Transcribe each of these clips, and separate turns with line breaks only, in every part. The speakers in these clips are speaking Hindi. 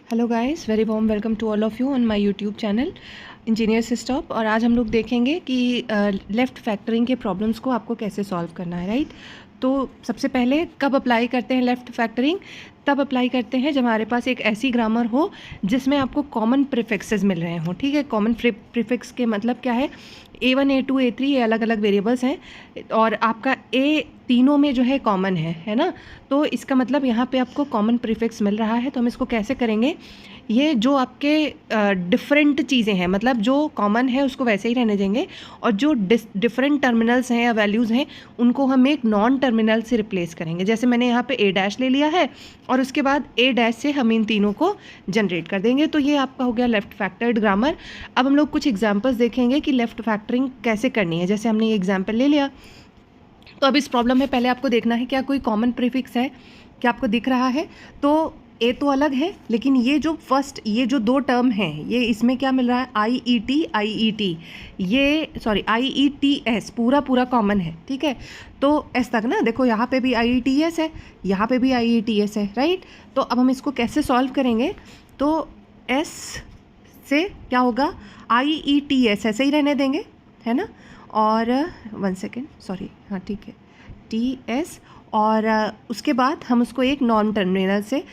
Hello guys, very warm welcome to all of you on my YouTube channel engineer systop. और आज हम लोग देखेंगे कि लेफ़्ट फैक्टरिंग के प्रॉब्लम्स को आपको कैसे सॉल्व करना है, राइट। तो सबसे पहले कब अप्लाई करते हैं लेफ़्ट फैक्टरिंग? तब अप्लाई करते हैं जब हमारे पास एक ऐसी ग्रामर हो जिसमें आपको कॉमन प्रीफिक्सेस मिल रहे हों, ठीक है। कॉमन प्रीफिक्स के मतलब क्या है, A1 A2 A3 ये अलग अलग वेरिएबल्स हैं और आपका A तीनों में जो है कॉमन है ना। तो इसका मतलब यहाँ पे आपको कॉमन प्रीफिक्स मिल रहा है। तो हम इसको कैसे करेंगे, ये जो आपके डिफरेंट चीज़ें हैं, मतलब जो कॉमन है उसको वैसे ही रहने देंगे और जो डिफरेंट टर्मिनल्स हैं या वैल्यूज़ हैं उनको हम एक नॉन टर्मिनल से रिप्लेस करेंगे। जैसे मैंने यहाँ पे A डैश ले लिया है और उसके बाद A डैश से हम इन तीनों को जनरेट कर देंगे। तो ये आपका हो गया लेफ़्ट फैक्टर्ड ग्रामर। अब हम लोग कुछ एग्जाम्पल्स देखेंगे कि लेफ़्ट फैक्टरिंग कैसे करनी है। जैसे हमने ये एग्जाम्पल ले लिया, तो अब इस प्रॉब्लम में पहले आपको देखना है क्या कोई कॉमन प्रीफिक्स है, क्या आपको दिख रहा है। तो ए तो अलग है, लेकिन ये जो फर्स्ट ये जो दो टर्म हैं ये इसमें क्या मिल रहा है, आई ई टी एस पूरा कॉमन है, ठीक है। तो एस तक ना, देखो यहाँ पे भी आई ई टी एस है, यहाँ पे भी आई ई टी एस है, राइट। तो अब हम इसको कैसे सॉल्व करेंगे, तो एस से क्या होगा, आई ई टी एस ऐसे ही रहने देंगे, है ना। और 1 सेकेंड, सॉरी, हाँ ठीक है, टी एस। और उसके बाद हम उसको एक नॉन टर्मिनल से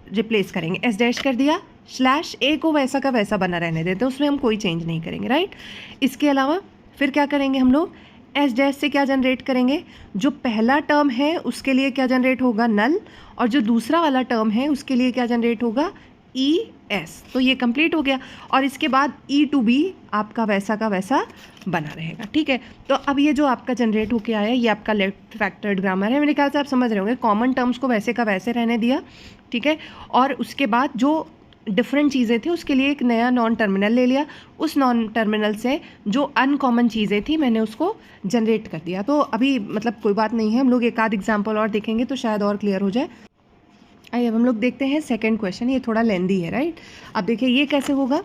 रिप्लेस करेंगे, एस डैश कर दिया, स्लैश ए को वैसा का वैसा बना रहने देते हैं, उसमें हम कोई चेंज नहीं करेंगे, राइट। इसके अलावा फिर क्या करेंगे हम लोग, एस डैश से क्या जनरेट करेंगे, जो पहला टर्म है उसके लिए क्या जनरेट होगा, नल, और जो दूसरा वाला टर्म है उसके लिए क्या जनरेट होगा, ई एस। तो ये कंप्लीट हो गया और इसके बाद ई टू बी आपका वैसा का वैसा बना रहेगा, ठीक है। तो अब ये जो आपका जनरेट होके आया ये आपका लेफ्ट फैक्टर्ड ग्रामर है। मेरे ख्याल से आप समझ रहे होंगे, कॉमन टर्म्स को वैसे का वैसे रहने दिया, ठीक है। और उसके बाद जो डिफरेंट चीज़ें थी उसके लिए एक नया नॉन टर्मिनल ले लिया, उस नॉन टर्मिनल से जो अनकॉमन चीज़ें थी मैंने उसको जनरेट कर दिया। तो अभी मतलब कोई बात नहीं है, हम लोग एक आध एग्जाम्पल और देखेंगे तो शायद और क्लियर हो जाए। आइए अब हम लोग देखते हैं सेकंड क्वेश्चन, ये थोड़ा लेंदी है, राइट। अब देखिए ये कैसे होगा।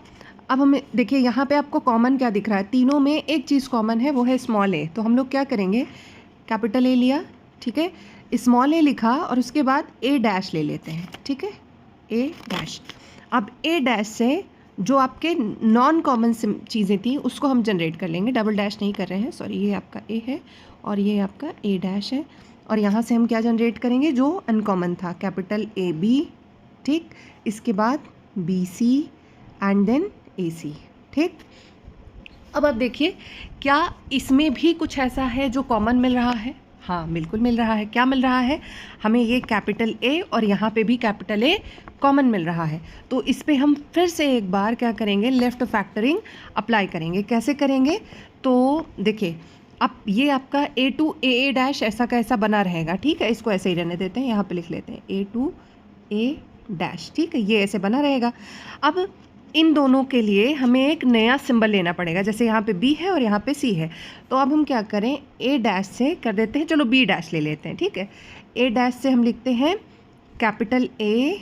अब हमें देखिए यहाँ पे आपको कॉमन क्या दिख रहा है, तीनों में एक चीज़ कॉमन है, वो है स्मॉल ए। तो हम लोग क्या करेंगे, कैपिटल ए लिया, ठीक है, स्मॉल ए लिखा और उसके बाद ए डैश ले लेते हैं, ठीक है, ए डैश। अब ए डैश से जो आपके नॉन कॉमन चीज़ें थी उसको हम जनरेट कर लेंगे, डबल डैश नहीं कर रहे हैं, सॉरी, ये आपका ए है और ये आपका ए डैश है। और यहाँ से हम क्या जनरेट करेंगे, जो अनकॉमन था, कैपिटल ए बी, ठीक, इसके बाद बी सी एंड देन ए सी, ठीक। अब आप देखिए क्या इसमें भी कुछ ऐसा है जो कॉमन मिल रहा है, हाँ बिल्कुल मिल रहा है। क्या मिल रहा है, हमें ये कैपिटल ए और यहाँ पे भी कैपिटल ए कॉमन मिल रहा है। तो इस पे हम फिर से एक बार क्या करेंगे, लेफ़्ट फैक्टरिंग अप्लाई करेंगे। कैसे करेंगे, तो देखिए अब ये आपका ए टू ए डैश ऐसा का ऐसा बना रहेगा, ठीक है। इसको ऐसे ही रहने देते हैं, यहाँ पे लिख लेते हैं ए टू ए डैश, ठीक है, ये ऐसे बना रहेगा। अब इन दोनों के लिए हमें एक नया सिंबल लेना पड़ेगा, जैसे यहाँ पे बी है और यहाँ पे सी है। तो अब हम क्या करें, ए डैश से कर देते हैं, चलो बी डैश ले लेते हैं, ठीक है। ए डैश से हम लिखते हैं capital A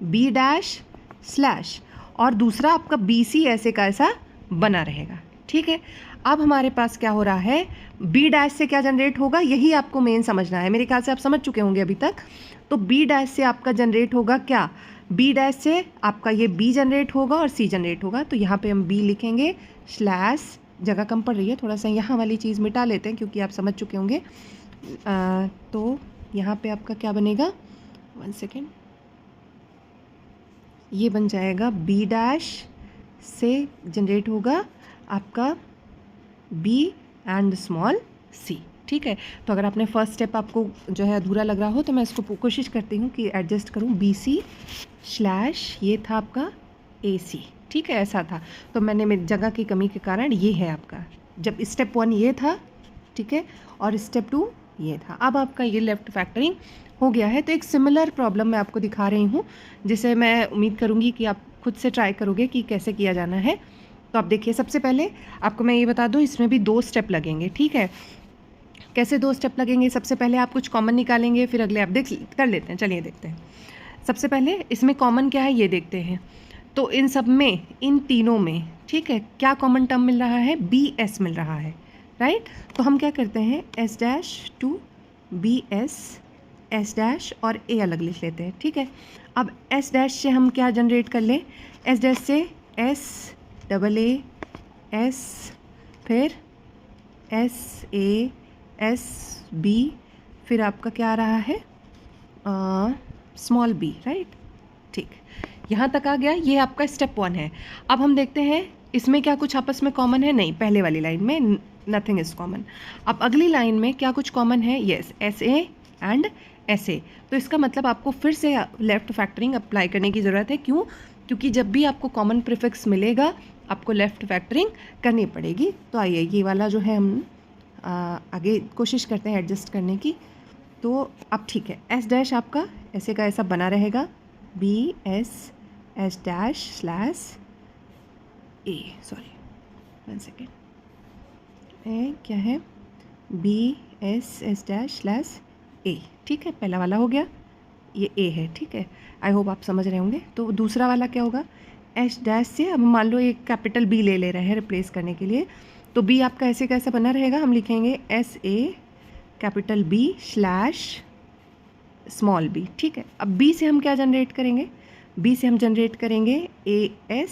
B dash slash, और दूसरा आपका बी सी ऐसे का ऐसा बना रहेगा, ठीक है। अब हमारे पास क्या हो रहा है, बी डैश से क्या जनरेट होगा, यही आपको मेन समझना है। मेरे ख्याल से आप समझ चुके होंगे अभी तक। तो बी डैश से आपका जनरेट होगा क्या, बी डैश से आपका ये बी जनरेट होगा और सी जनरेट होगा। तो यहाँ पे हम बी लिखेंगे, स्लैश, जगह कम पड़ रही है, थोड़ा सा यहाँ वाली चीज़ मिटा लेते हैं क्योंकि आप समझ चुके होंगे। तो यहाँ पे आपका क्या बनेगा, 1 सेकेंड, ये बन जाएगा बी डैश से जनरेट होगा आपका बी एंड स्मॉल सी, ठीक है। तो अगर आपने फर्स्ट स्टेप आपको जो है अधूरा लग रहा हो तो मैं इसको कोशिश करती हूँ कि एडजस्ट करूँ, बी सी स्लैश, ये था आपका ए सी, ठीक है, ऐसा था। तो मैंने मेरी जगह की कमी के कारण ये है आपका, जब स्टेप 1 ये था, ठीक है, और स्टेप 2 ये था। अब आपका ये लेफ़्ट फैक्टरिंग हो गया है। तो एक सिमिलर प्रॉब्लम मैं आपको दिखा रही हूँ जिसे मैं उम्मीद करूँगी कि आप खुद से ट्राई करोगे कि कैसे किया जाना है। तो आप देखिए, सबसे पहले आपको मैं ये बता दूँ, इसमें भी 2 स्टेप लगेंगे, ठीक है। कैसे 2 स्टेप लगेंगे, सबसे पहले आप कुछ कॉमन निकालेंगे, फिर अगले आप कर लेते हैं, चलिए देखते हैं। सबसे पहले इसमें कॉमन क्या है ये देखते हैं। तो इन सब में, इन तीनों में, ठीक है, क्या कॉमन टर्म मिल रहा है, बी एस मिल रहा है, राइट। तो हम क्या करते हैं, S dash to B S dash और ए अलग लिख लेते हैं, ठीक है। अब एस डैश से हम क्या जनरेट कर लें, एस डैश से एस डबल ए एस, फिर एस ए एस बी, फिर आपका क्या आ रहा है स्मॉल बी, राइट। ठीक, यहाँ तक आ गया, ये आपका स्टेप 1 है। अब हम देखते हैं इसमें क्या कुछ आपस में कॉमन है। नहीं, पहले वाली लाइन में नथिंग इज़ कॉमन। अब अगली लाइन में क्या कुछ कॉमन है, yes, S A and S A. तो इसका मतलब आपको फिर से लेफ़्ट फैक्टरिंग अप्लाई करने की ज़रूरत है। क्यों? क्योंकि जब भी आपको कॉमन प्रीफिक्स मिलेगा आपको लेफ़्ट फैक्टरिंग करनी पड़ेगी। तो आइए ये वाला जो है हम आगे कोशिश करते हैं एडजस्ट करने की। तो अब ठीक है, एस डैश आपका ऐसे का ऐसा बना रहेगा, B S S dash slash A, sorry 1 second, A क्या है, B S S dash slash A. ठीक है, पहला वाला हो गया, ये ए है। ठीक है, आई होप आप समझ रहे होंगे। तो दूसरा वाला क्या होगा, एस डैश से अब मान लो एक कैपिटल बी ले रहे हैं रिप्लेस करने के लिए, तो बी आपका ऐसे कैसा बना रहेगा, हम लिखेंगे S A capital B slash small B. ठीक है, अब बी से हम क्या जनरेट करेंगे, बी से हम जनरेट करेंगे ए एस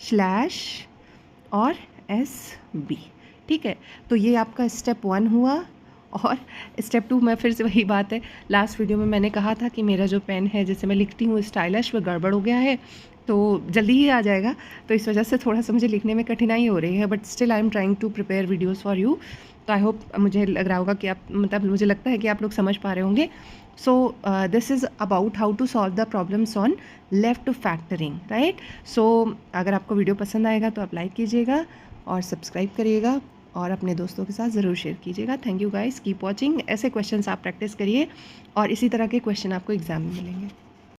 स्लैश और एस बी। ठीक है, तो ये आपका स्टेप 1 हुआ। और स्टेप 2 में फिर से वही बात है, लास्ट वीडियो में मैंने कहा था कि मेरा जो पेन है जिससे मैं लिखती हूँ स्टाइलिश, वो गड़बड़ हो गया है, तो जल्दी ही आ जाएगा। तो इस वजह से थोड़ा सा मुझे लिखने में कठिनाई हो रही है, but still I am trying to prepare videos for you. तो आई होप, मुझे लग रहा होगा कि आप, मतलब मुझे लगता है कि आप लोग समझ पा रहे होंगे। So this is about how to solve the problems on left factoring, right. So अगर आपको वीडियो पसंद आएगा तो आप लाइक कीजिएगा और सब्सक्राइब करिएगा और अपने दोस्तों के साथ ज़रूर शेयर कीजिएगा। Thank you guys, keep watching. ऐसे क्वेश्चंस आप प्रैक्टिस करिए और इसी तरह के क्वेश्चन आपको एग्जाम में मिलेंगे।